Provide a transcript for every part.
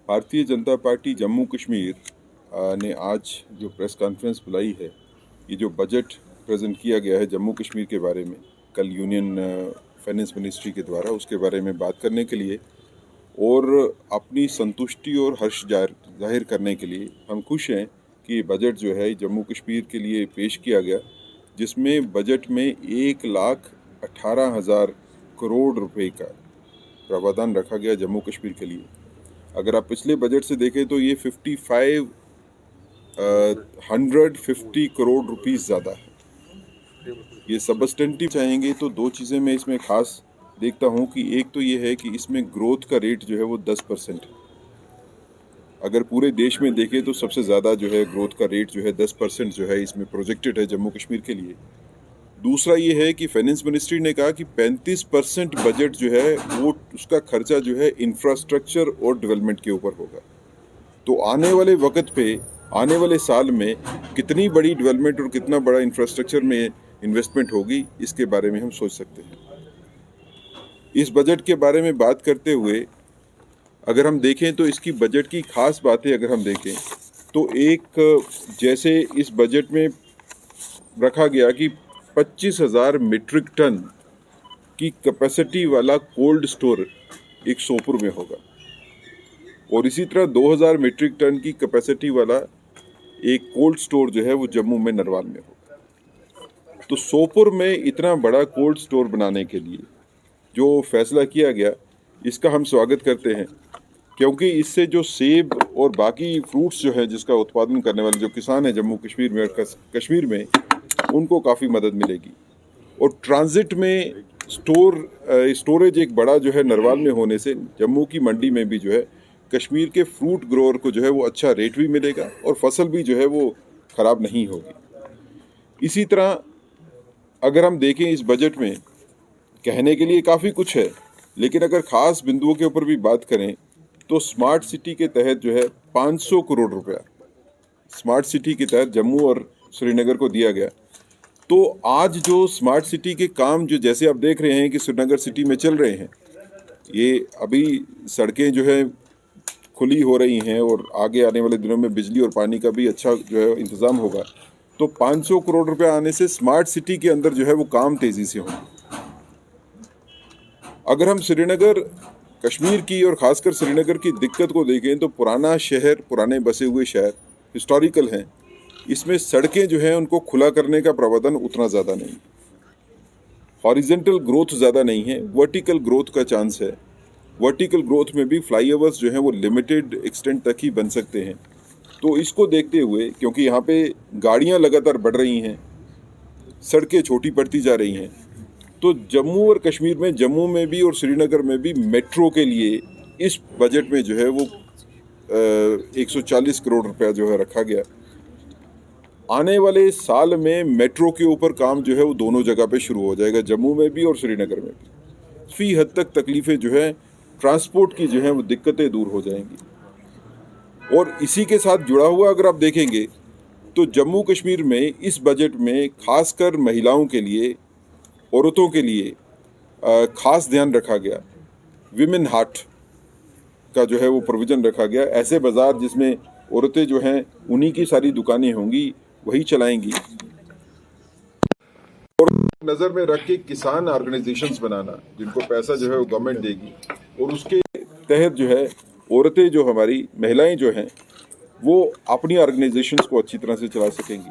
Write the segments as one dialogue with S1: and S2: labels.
S1: Bharatiya Janata party Jammu Kashmir ने आज जो प्रेस कॉन्फ्रेंस बुलाई है, ये जो बजट प्रेजेंट किया गया है जम्मू कश्मीर के बारे में कल यूनियन फाइनेंस मिनिस्ट्री के द्वारा, उसके बारे में बात करने के लिए और अपनी संतुष्टि और हर्ष जाहिर करने के लिए हम खुश हैं कि ये बजट जो है जम्मू कश्मीर के लिए पेश किया गया, जिसमें बजट में 1,18,000 करोड़ रुपए का प्रावधान रखा गया जम्मू कश्मीर के लिए। अगर आप पिछले बजट से देखें तो ये 150 करोड़ रुपीस ज़्यादा है। ये सबस्टेंटिव चाहेंगे तो दो चीज़ें मैं इसमें खास देखता हूँ कि एक तो ये है कि इसमें ग्रोथ का रेट जो है वो 10% है। अगर पूरे देश में देखें तो सबसे ज़्यादा जो है ग्रोथ का रेट जो है 10% जो है इसमें प्रोजेक्टेड है जम्मू कश्मीर के लिए। दूसरा ये है कि फाइनेंस मिनिस्ट्री ने कहा कि 35% बजट जो है वो उसका खर्चा जो है इंफ्रास्ट्रक्चर और डेवलपमेंट के ऊपर होगा। तो आने वाले वक्त पे, आने वाले साल में कितनी बड़ी डेवलपमेंट और कितना बड़ा इंफ्रास्ट्रक्चर में इन्वेस्टमेंट होगी, इसके बारे में हम सोच सकते हैं। इस बजट के बारे में बात करते हुए अगर हम देखें तो इसकी बजट की खास बातें अगर हम देखें तो एक, जैसे इस बजट में रखा गया कि 25,000 मीट्रिक टन की कैपेसिटी वाला कोल्ड स्टोर एक सोपुर में होगा और इसी तरह 2,000 मीट्रिक टन की कैपेसिटी वाला एक कोल्ड स्टोर जो है वो जम्मू में नरवाल में होगा। तो सोपुर में इतना बड़ा कोल्ड स्टोर बनाने के लिए जो फैसला किया गया, इसका हम स्वागत करते हैं, क्योंकि इससे जो सेब और बाकी फ्रूट्स जो है जिसका उत्पादन करने वाले जो किसान हैं जम्मू कश्मीर में और कश्मीर में, उनको काफ़ी मदद मिलेगी। और ट्रांजिट में स्टोरेज एक बड़ा जो है नरवाल में होने से जम्मू की मंडी में भी जो है कश्मीर के फ्रूट ग्रोअर को जो है वो अच्छा रेट भी मिलेगा और फसल भी जो है वो ख़राब नहीं होगी। इसी तरह अगर हम देखें इस बजट में कहने के लिए काफ़ी कुछ है, लेकिन अगर ख़ास बिंदुओं के ऊपर भी बात करें तो स्मार्ट सिटी के तहत जो है 500 करोड़ रुपया स्मार्ट सिटी के तहत जम्मू और श्रीनगर को दिया गया। तो आज जो स्मार्ट सिटी के काम जो जैसे आप देख रहे हैं कि श्रीनगर सिटी में चल रहे हैं, ये अभी सड़कें जो है खुली हो रही हैं और आगे आने वाले दिनों में बिजली और पानी का भी अच्छा जो है इंतज़ाम होगा। तो 500 करोड़ रुपया आने से स्मार्ट सिटी के अंदर जो है वो काम तेज़ी से होंगे। अगर हम श्रीनगर कश्मीर की और ख़ासकर श्रीनगर की दिक्कत को देखें तो पुराना शहर, पुराने बसे हुए शहर हिस्टोरिकल हैं, इसमें सड़कें जो हैं उनको खुला करने का प्रावधान उतना ज़्यादा नहीं, हॉरिजेंटल ग्रोथ ज़्यादा नहीं है, वर्टिकल ग्रोथ का चांस है। वर्टिकल ग्रोथ में भी फ्लाईओवर्स जो हैं वो लिमिटेड एक्सटेंट तक ही बन सकते हैं। तो इसको देखते हुए, क्योंकि यहाँ पे गाड़ियाँ लगातार बढ़ रही हैं, सड़कें छोटी पड़ती जा रही हैं, तो जम्मू और कश्मीर में, जम्मू में भी और श्रीनगर में भी मेट्रो के लिए इस बजट में जो है वो 140 करोड़ रुपया जो है रखा गया। आने वाले साल में मेट्रो के ऊपर काम जो है वो दोनों जगह पे शुरू हो जाएगा, जम्मू में भी और श्रीनगर में भी। फी हद तक तकलीफ़ें जो है ट्रांसपोर्ट की जो है वो दिक्कतें दूर हो जाएंगी। और इसी के साथ जुड़ा हुआ अगर आप देखेंगे तो जम्मू कश्मीर में इस बजट में खासकर महिलाओं के लिए, औरतों के लिए खास ध्यान रखा गया। विमेन हाट का जो है वो प्रोविज़न रखा गया। ऐसे बाज़ार जिसमें औरतें जो हैं उन्हीं की सारी दुकानें होंगी, वही चलाएंगी। और नज़र में रख के किसान ऑर्गेनाइजेशंस बनाना जिनको पैसा जो है वो गवर्नमेंट देगी और उसके तहत जो है औरतें, जो हमारी महिलाएं जो हैं, वो अपनी ऑर्गेनाइजेशंस को अच्छी तरह से चला सकेंगी।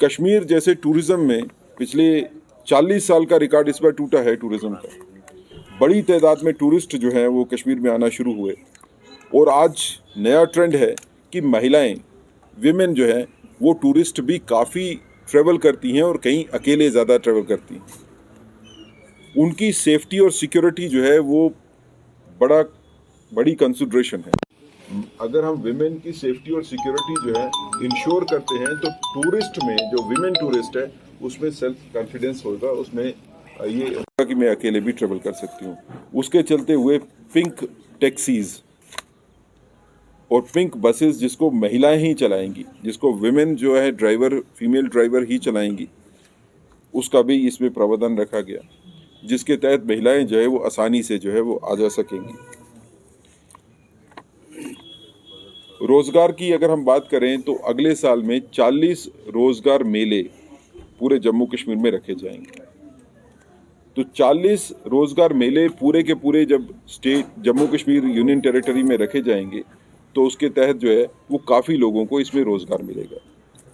S1: कश्मीर जैसे टूरिज़्म में पिछले 40 साल का रिकॉर्ड इस बार टूटा है टूरिज़्म का। बड़ी तादाद में टूरिस्ट जो हैं वो कश्मीर में आना शुरू हुए और आज नया ट्रेंड है कि महिलाएं, विमेन जो हैं वो टूरिस्ट भी काफ़ी ट्रैवल करती हैं और कहीं अकेले ज़्यादा ट्रैवल करती हैं। उनकी सेफ्टी और सिक्योरिटी जो है वो बड़ी कंसिडरेशन है। अगर हम विमेन की सेफ्टी और सिक्योरिटी जो है इंश्योर करते हैं तो टूरिस्ट में, जो विमेन टूरिस्ट है, उसमें सेल्फ कॉन्फिडेंस होगा, उसमें ये होगा कि मैं अकेले भी ट्रैवल कर सकती हूँ। उसके चलते हुए पिंक टैक्सीज़ और पिंक बसेस जिसको महिलाएं ही चलाएंगी, जिसको विमेन जो है ड्राइवर, फीमेल ड्राइवर ही चलाएंगी, उसका भी इसमें प्रावधान रखा गया, जिसके तहत महिलाएं जो है वो आसानी से जो है वो आ जा सकेंगी। रोजगार की अगर हम बात करें तो अगले साल में 40 रोजगार मेले पूरे जम्मू कश्मीर में रखे जाएंगे। तो 40 रोजगार मेले पूरे के पूरे जब state Jammu Kashmir union territory में रखे जाएंगे तो उसके तहत जो है वो काफ़ी लोगों को इसमें रोजगार मिलेगा।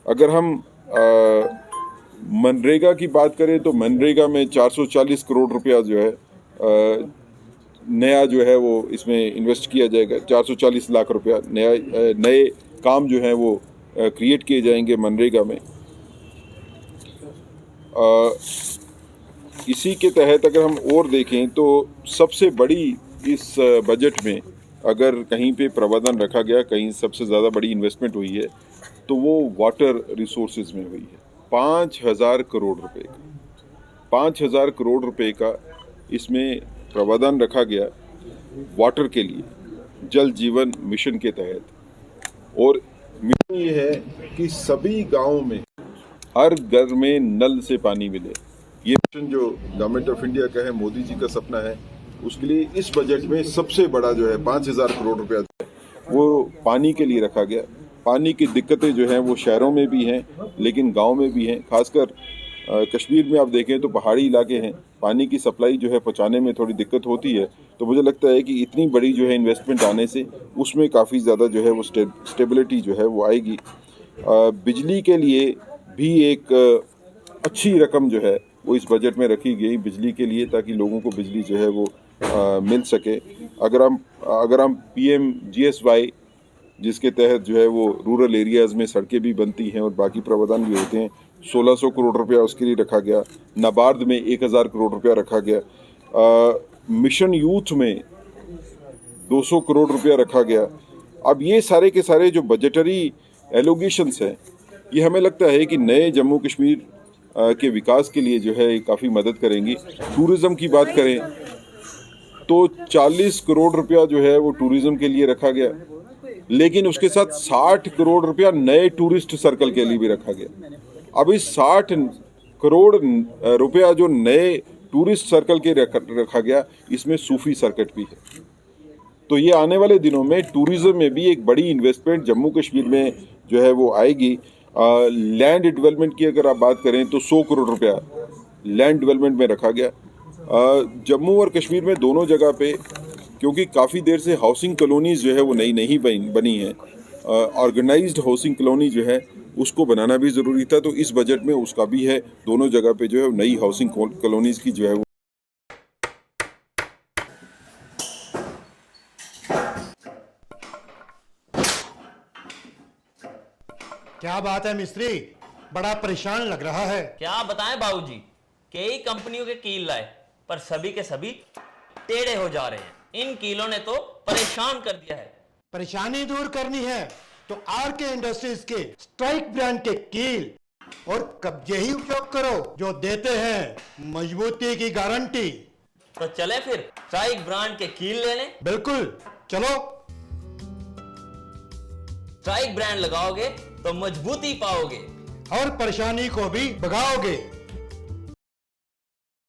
S1: अगर हम मनरेगा की बात करें तो मनरेगा में 440 करोड़ रुपया जो है नया जो है वो इसमें इन्वेस्ट किया जाएगा। 440 लाख रुपया नए काम जो है वो क्रिएट किए जाएंगे मनरेगा में। इसी के तहत अगर हम और देखें तो सबसे बड़ी इस बजट में अगर कहीं पे प्रावधान रखा गया, कहीं सबसे ज़्यादा बड़ी इन्वेस्टमेंट हुई है तो वो वाटर रिसोर्सेज में हुई है। 5,000 करोड़ रुपए का 5,000 करोड़ रुपए का इसमें प्रावधान रखा गया वाटर के लिए, जल जीवन मिशन के तहत। और मिशन ये है कि सभी गांवों में हर घर में नल से पानी मिले। ये मिशन जो गवर्नमेंट ऑफ इंडिया का है, मोदी जी का सपना है, उसके लिए इस बजट में सबसे बड़ा जो है 5,000 करोड़ रुपया वो पानी के लिए रखा गया। पानी की दिक्कतें जो हैं वो शहरों में भी हैं लेकिन गांव में भी हैं। खासकर कश्मीर में आप देखें तो पहाड़ी इलाके हैं, पानी की सप्लाई जो है पहुंचाने में थोड़ी दिक्कत होती है। तो मुझे लगता है कि इतनी बड़ी जो है इन्वेस्टमेंट आने से उसमें काफ़ी ज़्यादा जो है वो स्टेबिलिटी जो है वो आएगी। बिजली के लिए भी एक अच्छी रकम जो है वो इस बजट में रखी गई बिजली के लिए, ताकि लोगों को बिजली जो है वो मिल सके। अगर हम PMGSY जिसके तहत जो है वो रूरल एरियाज़ में सड़कें भी बनती हैं और बाकी प्रावधान भी होते हैं, 1600 करोड़ रुपया उसके लिए रखा गया। नाबार्ड में 1,000 करोड़ रुपया रखा गया। मिशन यूथ में 200 करोड़ रुपया रखा गया। अब ये सारे के सारे जो बजटरी एलोगेशंस हैं ये हमें लगता है कि नए जम्मू कश्मीर के विकास के लिए जो है काफ़ी मदद करेंगी। टूरिज़्म की बात करें तो 40 करोड़ रुपया जो है वो टूरिज़्म के लिए रखा गया, लेकिन उसके साथ 60 करोड़ रुपया नए टूरिस्ट सर्कल के लिए भी रखा गया। अब इस 60 करोड़ रुपया जो नए टूरिस्ट सर्कल के रखा गया, इसमें सूफी सर्किट भी है। तो ये आने वाले दिनों में टूरिज़्म में भी एक बड़ी इन्वेस्टमेंट जम्मू कश्मीर में जो है वो आएगी। लैंड डेवलपमेंट की अगर आप बात करें तो 100 करोड़ रुपया लैंड डेवलपमेंट में रखा गया। जम्मू और कश्मीर में दोनों जगह पे, क्योंकि काफ़ी देर से हाउसिंग कॉलोनीज जो है वो नई नहीं बनी है, ऑर्गेनाइज्ड हाउसिंग कॉलोनी जो है उसको बनाना भी ज़रूरी था, तो इस बजट में उसका भी है। दोनों जगह पे जो है नई हाउसिंग कॉलोनीज की जो है वो
S2: क्या बात है मिस्त्री, बड़ा परेशान लग रहा है।
S3: क्या बताएं बाबूजी, कई कंपनियों के कील लाए पर सभी के सभी टेढ़े हो जा रहे हैं। इन कीलों ने तो परेशान कर दिया है।
S2: परेशानी दूर करनी है तो RK इंडस्ट्रीज के स्ट्राइक ब्रांड के कील और कब्जे ही उपयोग करो, जो देते हैं मजबूती की गारंटी।
S3: तो चले फिर स्ट्राइक ब्रांड के कील ले लें।
S2: बिल्कुल, चलो।
S3: स्ट्राइक ब्रांड लगाओगे तो मजबूती पाओगे
S2: और परेशानी को भी भगाओगे।